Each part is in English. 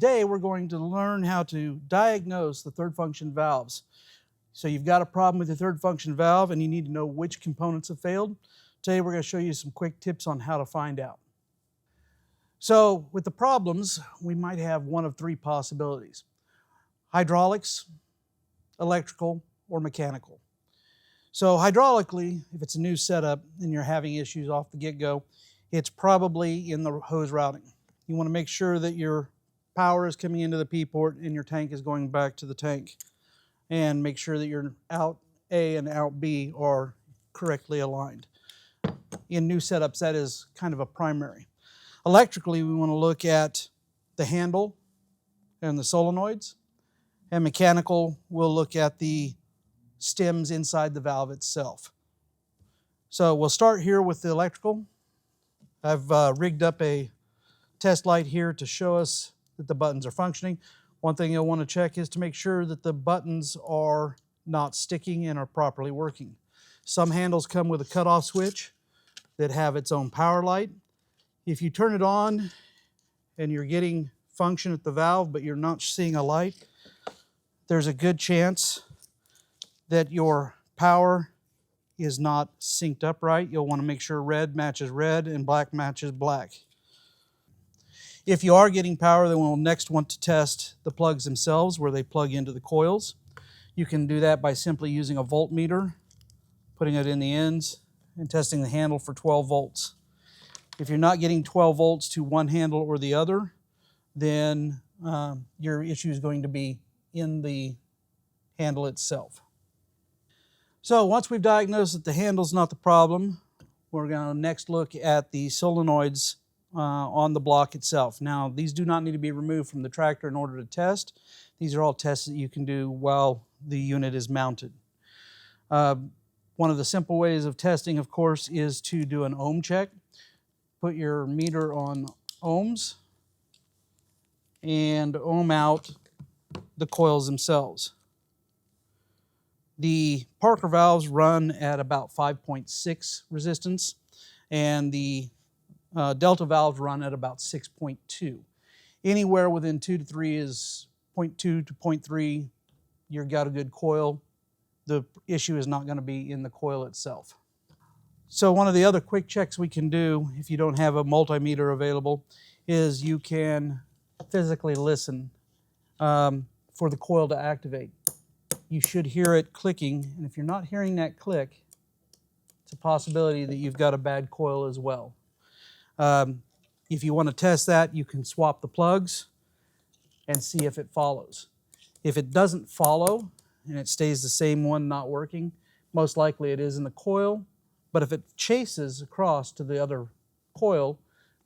today we're going to learn how to diagnose the third function valves. So you've got a problem with your third function valve and you need to know which components have failed. Today we're going to show you some quick tips on how to find out. So with the problems, we might have one of three possibilities: hydraulics, electrical, or mechanical. So hydraulically, if it's a new setup and you're having issues off the get-go, it's probably in the hose routing. You want to make sure that your power is coming into the P-port and your tank is going back to the tank. And make sure that your out A and out B are correctly aligned. In new setups, that is kind of a primary. Electrically, we want to look at the handle and the solenoids. And mechanical, we'll look at the stems inside the valve itself. So we'll start here with the electrical. I've rigged up a test light here to show us that the buttons are functioning. One thing you'll want to check is to make sure that the buttons are not sticking and are properly working. Some handles come with a cutoff switch that have its own power light. If you turn it on and you're getting function at the valve but you're not seeing a light, there's a good chance that your power is not synced up right. You'll want to make sure red matches red and black matches black. If you are getting power, then we'll next want to test the plugs themselves where they plug into the coils. You can do that by simply using a voltmeter, putting it in the ends, and testing the handle for 12 volts. If you're not getting 12 volts to one handle or the other, then your issue is going to be in the handle itself. So once we've diagnosed that the handle's not the problem, we're going to next look at the solenoids on the block itself. Now, these do not need to be removed from the tractor in order to test. These are all tests that you can do while the unit is mounted. One of the simple ways of testing, of course, is to do an ohm check. Put your meter on ohms and ohm out the coils themselves. The Parker valves run at about 5.6 resistance, and the Delta valves run at about 6.2. Anywhere within 2 to 3 is 0.2 to 0.3. You've got a good coil. The issue is not going to be in the coil itself. So one of the other quick checks we can do if you don't have a multimeter available is you can physically listen for the coil to activate. You should hear it clicking, and if you're not hearing that click, it's a possibility that you've got a bad coil as well. If you want to test that, you can swap the plugs and see if it follows. If it doesn't follow and it stays the same one not working, most likely it is in the coil. But if it chases across to the other coil,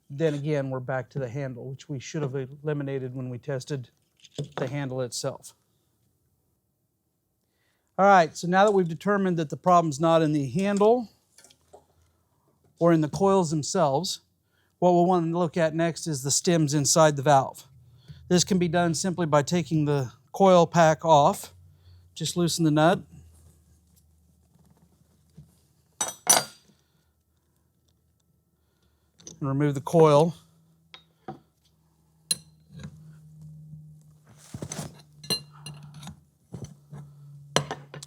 then again we're back to the handle, which we should have eliminated when we tested the handle itself. All right, so now that we've determined that the problem's not in the handle or in the coils themselves, what we'll want to look at next is the stems inside the valve. This can be done simply by taking the coil pack off. Just loosen the nut. And remove the coil.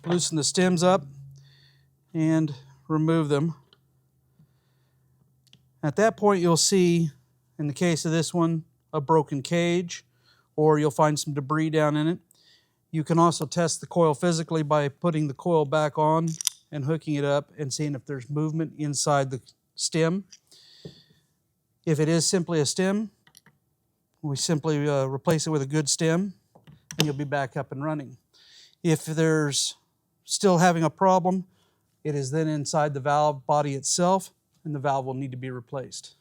Loosen the stems up and remove them. At that point, you'll see, in the case of this one, a broken cage, or you'll find some debris down in it. You can also test the coil physically by putting the coil back on and hooking it up and seeing if there's movement inside the stem. If it is simply a stem, we simply replace it with a good stem, and you'll be back up and running. If there's still having a problem, it is then inside the valve body itself, and the valve will need to be replaced.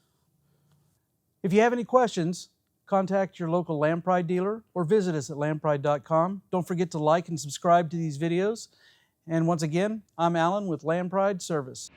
If you have any questions, contact your local Lampride dealer or visit us at lampride.com. Don't forget to like and subscribe to these videos. And once again, I'm Alan with Lampride Service.